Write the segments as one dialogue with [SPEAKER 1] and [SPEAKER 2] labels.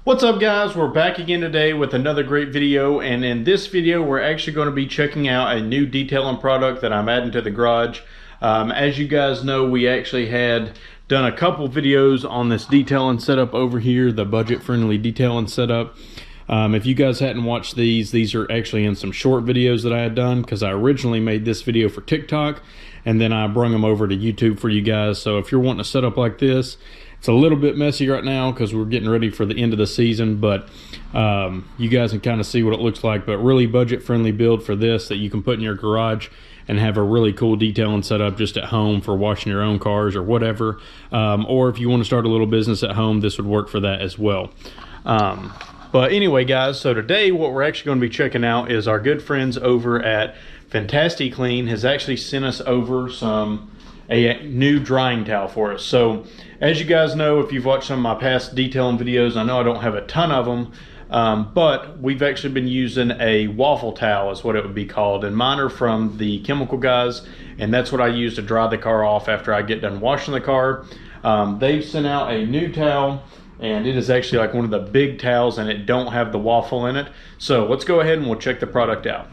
[SPEAKER 1] What's up guys, we're back again today with another great video, and in this video we're actually going to be checking out a new detailing product that I'm adding to the garage. As you guys know, we actually had done a couple videos on this detailing setup over here, the budget-friendly detailing setup. If you guys hadn't watched these are actually in some short videos that I had done, because I originally made this video for TikTok and then I brung them over to YouTube for you guys. So if you're wanting a setup like this, it's a little bit messy right now because we're getting ready for the end of the season, but you guys can kind of see what it looks like. But really budget-friendly build for this that you can put in your garage and have a really cool detailing setup just at home for washing your own cars or whatever. Or if you want to start a little business at home, this would work for that as well. But anyway guys, so today what we're actually going to be checking out is our good friends over at Fantasti Clean has actually sent us over a new drying towel for us. So as you guys know, if you've watched some of my past detailing videos, I know I don't have a ton of them, but we've actually been using a waffle towel is what it would be called, and mine are from the chemical guys, and that's what I use to dry the car off after I get done washing the car. They've sent out a new towel, and it is actually like one of the big towels, and it don't have the waffle in it. So let's go ahead and we'll check the product out.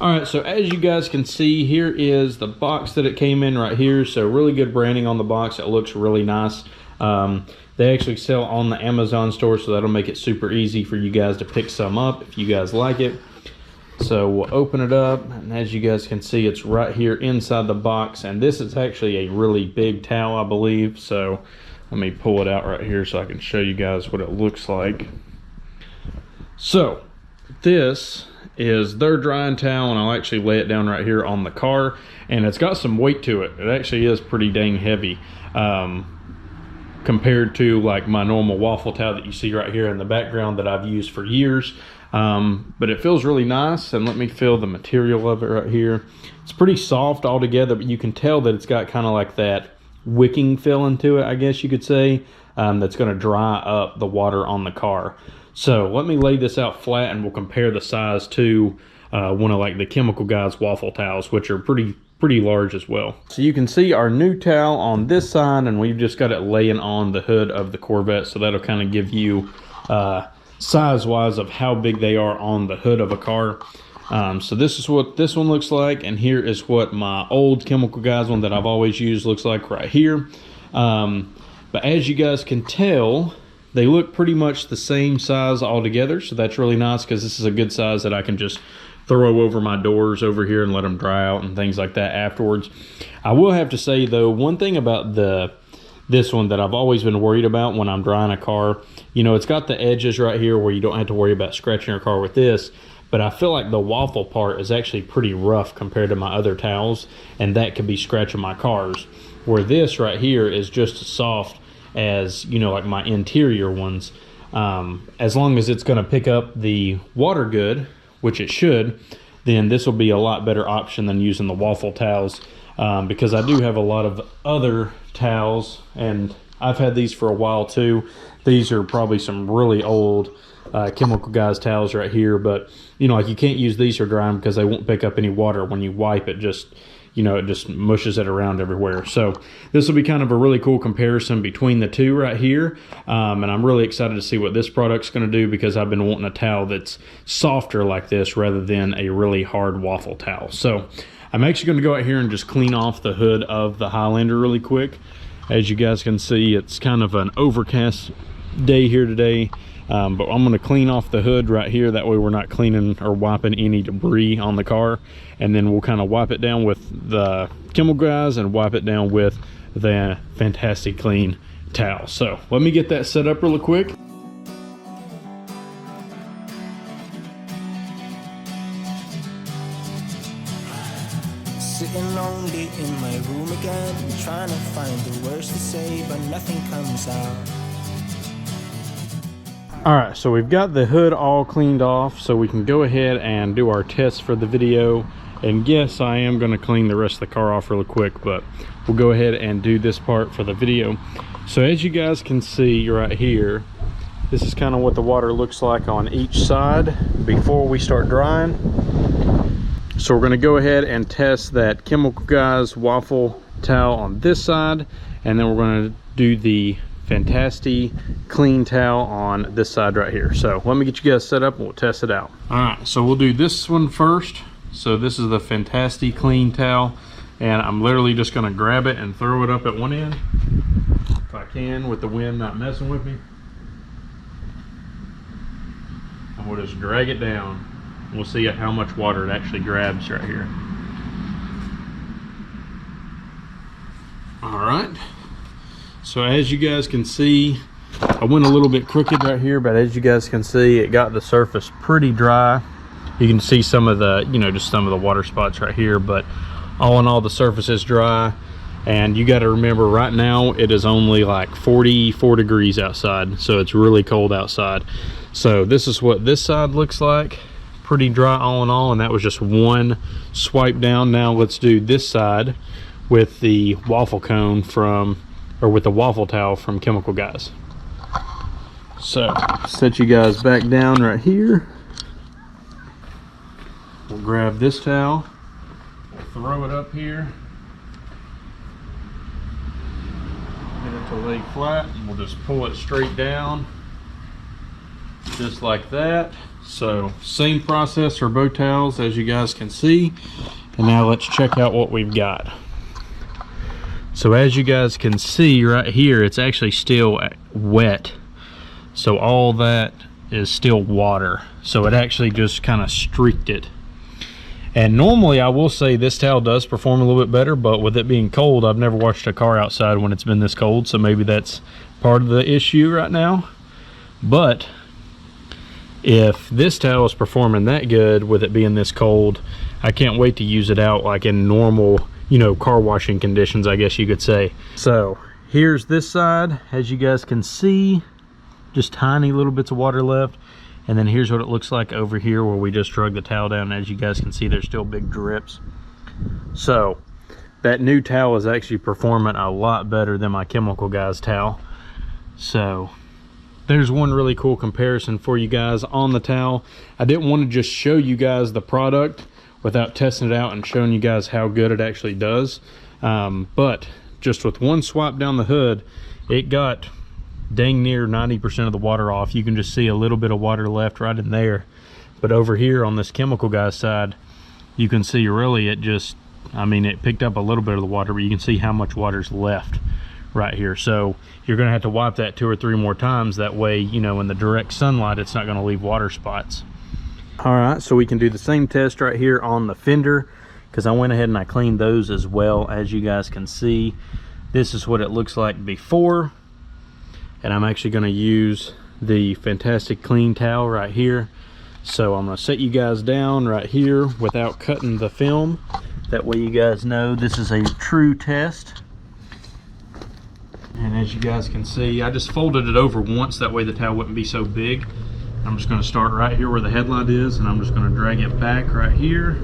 [SPEAKER 1] Alright, so as you guys can see, here is the box that it came in right here. So really good branding on the box. It looks really nice. They actually sell on the Amazon store, so that'll make it super easy for you guys to pick some up if you guys like it. So we'll open it up, and as you guys can see, it's right here inside the box, and this is actually a really big towel, I believe. So let me pull it out right here so I can show you guys what it looks like. So this is their drying towel, and I'll actually lay it down right here on the car, and it's got some weight to it. It actually is pretty dang heavy compared to like my normal waffle towel that you see right here in the background that I've used for years. But it feels really nice, and let me feel the material of it right here. It's pretty soft altogether, but you can tell that it's got kind of like that wicking feeling to it, I guess you could say, that's going to dry up the water on the car. So let me lay this out flat, and we'll compare the size to one of like the chemical guys waffle towels, which are pretty large as well. So you can see our new towel on this side, and we've just got it laying on the hood of the Corvette, so that'll kind of give you size wise of how big they are on the hood of a car. So this is what this one looks like, and here is what my old chemical guys one that I've always used looks like right here. But as you guys can tell, they look pretty much the same size altogether, so that's really nice because this is a good size that I can just throw over my doors over here and let them dry out and things like that afterwards. I will have to say though, one thing about this one that I've always been worried about when I'm drying a car, you know, it's got the edges right here where you don't have to worry about scratching your car with this, but I feel like the waffle part is actually pretty rough compared to my other towels, and that could be scratching my cars, where this right here is just as soft as, you know, like my interior ones. As long as it's going to pick up the water good, which it should, then this will be a lot better option than using the waffle towels, because I do have a lot of other towels, and I've had these for a while too. These are probably some really old chemical guys towels right here, but you know, like you can't use these for drying because they won't pick up any water. When you wipe it, just, you know, it just mushes it around everywhere. So this will be kind of a really cool comparison between the two right here. And I'm really excited to see what this product's going to do, because I've been wanting a towel that's softer like this rather than a really hard waffle towel. So I'm actually going to go out here and just clean off the hood of the Highlander really quick. As you guys can see, it's kind of an overcast day here today. But I'm going to clean off the hood right here. That way we're not cleaning or wiping any debris on the car. And then we'll kind of wipe it down with the chemical guys and wipe it down with the Fantasti Clean towel. So let me get that set up really quick.
[SPEAKER 2] Sitting lonely in my room again, trying to find the words to say, but nothing comes out.
[SPEAKER 1] Alright, so we've got the hood all cleaned off, so we can go ahead and do our test for the video. And yes, I am going to clean the rest of the car off really quick, but we'll go ahead and do this part for the video. So as you guys can see right here, This is kind of what the water looks like on each side before we start drying. So we're going to go ahead and test that Chemical Guys waffle towel on this side, and then we're going to do the Fantasti Clean Towel on this side right here. So let me get you guys set up and we'll test it out. All right, so we'll do this one first. So this is the Fantasti Clean Towel, and I'm literally just going to grab it and throw it up at one end if I can, with the wind not messing with me. And we'll just drag it down. We'll see how much water it actually grabs right here. All right, so as you guys can see, I went a little bit crooked right here, but as you guys can see, it got the surface pretty dry. You can see some of the, just some of the water spots right here, but all in all, the surface is dry. And you got to remember, right now it is only like 44 degrees outside, so it's really cold outside. So this is what this side looks like, pretty dry all in all, and that was just one swipe down. Now let's do this side with the waffle cone with the waffle towel from Chemical Guys. So set you guys back down right here. We'll grab this towel, we'll throw it up here, get it to lay flat, and we'll just pull it straight down, just like that. So same process for both towels, as you guys can see. And now let's check out what we've got. So as you guys can see right here, it's actually still wet. So all that is still water. So it actually just kind of streaked it. And normally I will say this towel does perform a little bit better, but with it being cold, I've never washed a car outside when it's been this cold. So maybe that's part of the issue right now. But if this towel is performing that good with it being this cold, I can't wait to use it out like in normal, car washing conditions, I guess you could say. So here's this side. As you guys can see, just tiny little bits of water left. And then here's what it looks like over here where we just drug the towel down. As you guys can see, there's still big drips. So that new towel is actually performing a lot better than my Chemical Guys towel. So there's one really cool comparison for you guys on the towel. I didn't want to just show you guys the product without testing it out and showing you guys how good it actually does. But just with one swipe down the hood, it got dang near 90% of the water off. You can just see a little bit of water left right in there. But over here on this Chemical Guys side, you can see really it just, it picked up a little bit of the water, but you can see how much water's left right here. So you're going to have to wipe that 2 or 3 more times. That way, in the direct sunlight, it's not going to leave water spots. All right, so we can do the same test right here on the Fender, because I went ahead and I cleaned those as well. As you guys can see, this is what it looks like before. And I'm actually going to use the Fantasti Clean Towel right here. So I'm going to set you guys down right here without cutting the film. That way you guys know this is a true test. And as you guys can see, I just folded it over once, that way the towel wouldn't be so big. I'm just going to start right here where the headlight is, and I'm just going to drag it back right here.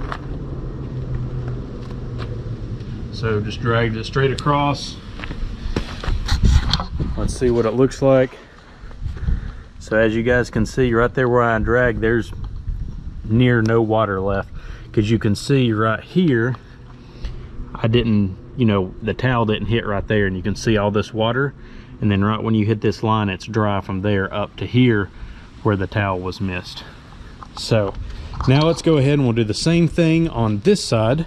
[SPEAKER 1] So just dragged it straight across. Let's see what it looks like. So as you guys can see right there where I dragged, there's near no water left, because you can see right here, I didn't, the towel didn't hit right there, and you can see all this water. And then right when you hit this line, it's dry from there up to here where the towel was missed. So now let's go ahead and we'll do the same thing on this side.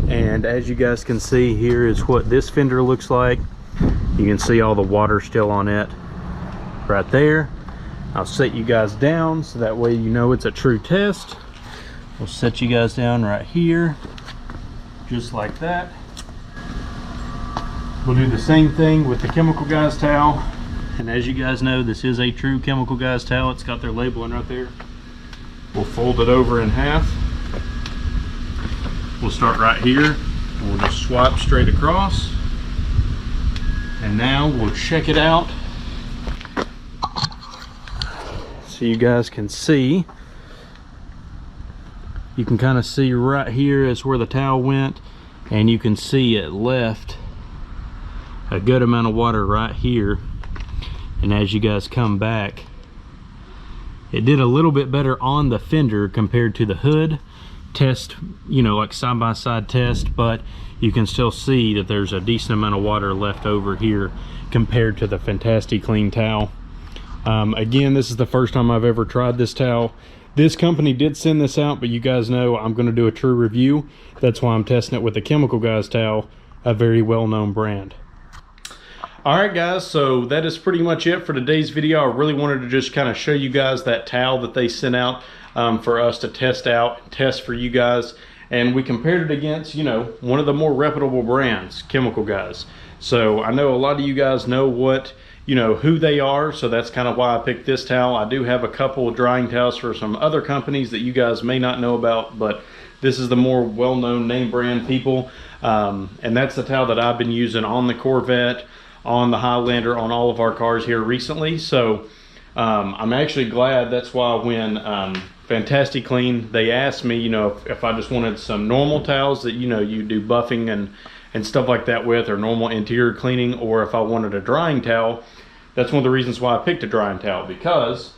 [SPEAKER 1] And as you guys can see, here is what this fender looks like. You can see all the water still on it right there. I'll set you guys down so that way you know it's a true test. We'll set you guys down right here, just like that. We'll do the same thing with the Chemical Guys towel. And as you guys know, this is a true Chemical Guys towel. It's got their labeling right there. We'll fold it over in half. We'll start right here, and we'll just swipe straight across. And now we'll check it out so you guys can see. You can kind of see right here is where the towel went, and you can see it left a good amount of water right here. And as you guys come back, it did a little bit better on the fender compared to the hood test, you know, like side-by-side test, but you can still see that there's a decent amount of water left over here compared to the Fantasti Clean towel. Again, this is the first time I've ever tried this towel. This company did send this out, but you guys know I'm going to do a true review. That's why I'm testing it with the Chemical Guys towel, a very well-known brand. Alright guys, so that is pretty much it for today's video. I really wanted to just kind of show you guys that towel that they sent out for us to test out, test for you guys. And we compared it against, you know, one of the more reputable brands, Chemical Guys. So I know a lot of you guys know what, you know, who they are, so that's kind of why I picked this towel. I do have a couple of drying towels for some other companies that you guys may not know about, but this is the more well-known name brand people. And that's the towel that I've been using on the Corvette, on the Highlander, on all of our cars here recently. So I'm actually glad. That's why when Fantasti Clean, they asked me, you know, if I just wanted some normal towels that, you know, you do buffing and stuff like that with, or normal interior cleaning, or if I wanted a drying towel. That's one of the reasons why I picked a drying towel, because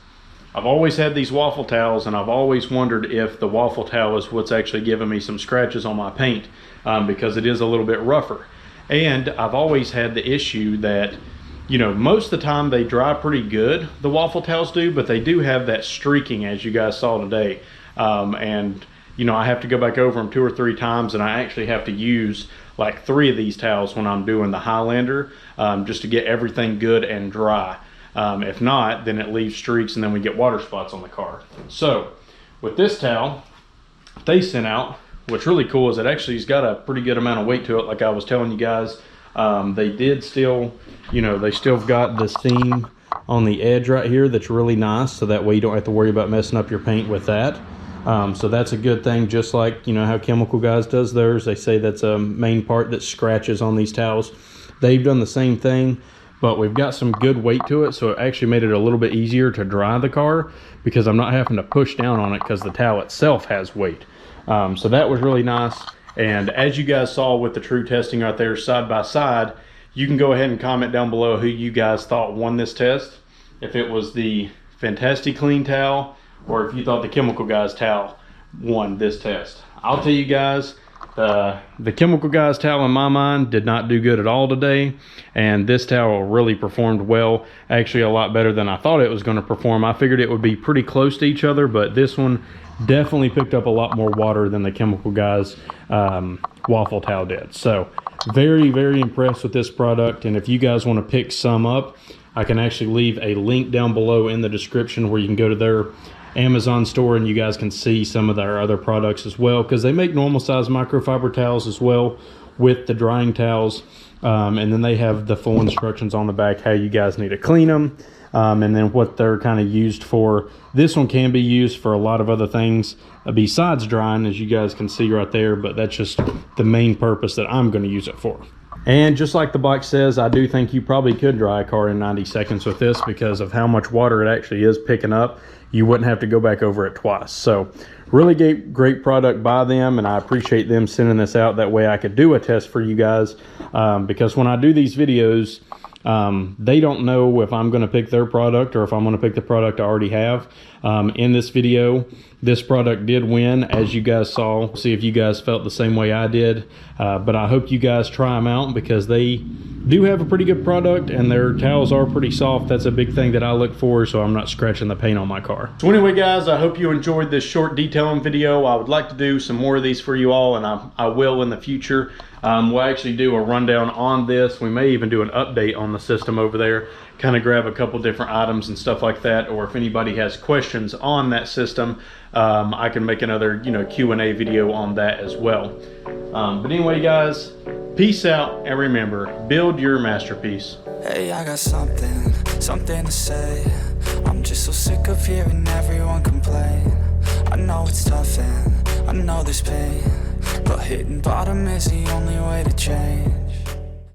[SPEAKER 1] I've always had these Waffle towels, and I've always wondered if the Waffle towel is what's actually giving me some scratches on my paint, because it is a little bit rougher. And I've always had the issue that, you know, most of the time they dry pretty good, the Waffle towels do, but they do have that streaking, as you guys saw today. And, you know, I have to go back over them 2 or 3 times, and I actually have to use like 3 of these towels when I'm doing the Highlander, just to get everything good and dry. If not, then it leaves streaks, and then we get water spots on the car. So with this towel they sent out, what's really cool is it actually has got a pretty good amount of weight to it, like I was telling you guys. They did still, you know, they still got the seam on the edge right here that's really nice, so that way you don't have to worry about messing up your paint with that. So that's a good thing, just like, you know, how Chemical Guys does theirs. They say that's a main part that scratches on these towels. They've done the same thing, but we've got some good weight to it, so it actually made it a little bit easier to dry the car, because I'm not having to push down on it because the towel itself has weight. So that was really nice. And as you guys saw with the true testing right there side by side, you can go ahead and comment down below who you guys thought won this test. If it was the Fantasti Clean towel, or if you thought the Chemical Guys towel won this test. I'll tell you guys, the Chemical Guys towel in my mind did not do good at all today, and this towel really performed well, actually a lot better than I thought it was going to perform. I figured it would be pretty close to each other, but this one definitely picked up a lot more water than the Chemical Guys Waffle towel did. So very, very impressed with this product, and if you guys want to pick some up, I can actually leave a link down below in the description where you can go to their Amazon store, and you guys can see some of their other products as well, because they make normal size microfiber towels as well with the drying towels, and then they have the full instructions on the back how you guys need to clean them, and then what they're kind of used for. This one can be used for a lot of other things besides drying, as you guys can see right there, but that's just the main purpose that I'm going to use it for. And just like the box says, I do think you probably could dry a car in 90 seconds with this, because of how much water it actually is picking up. You wouldn't have to go back over it twice. So really great product by them, and I appreciate them sending this out. That way I could do a test for you guys, because when I do these videos, they don't know if I'm going to pick their product or if I'm going to pick the product I already have. In this video, this product did win, as you guys saw. See if you guys felt the same way I did, but I hope you guys try them out, because they do have a pretty good product, and their towels are pretty soft. That's a big thing that I look for, so I'm not scratching the paint on my car. So anyway guys, I hope you enjoyed this short detailing video. I would like to do some more of these for you all, and I will in the future. We'll actually do a rundown on this. We may even do an update on the system over there, kind of grab a couple different items and stuff like that, or if anybody has questions on that system, I can make another, you know, Q&A video on that as well. But anyway guys, peace out, and remember, build your masterpiece.
[SPEAKER 2] Hey, I got something to say. I'm just so sick of hearing everyone complain. I know it's tough and I know there's pain, but hitting bottom is the only way to change.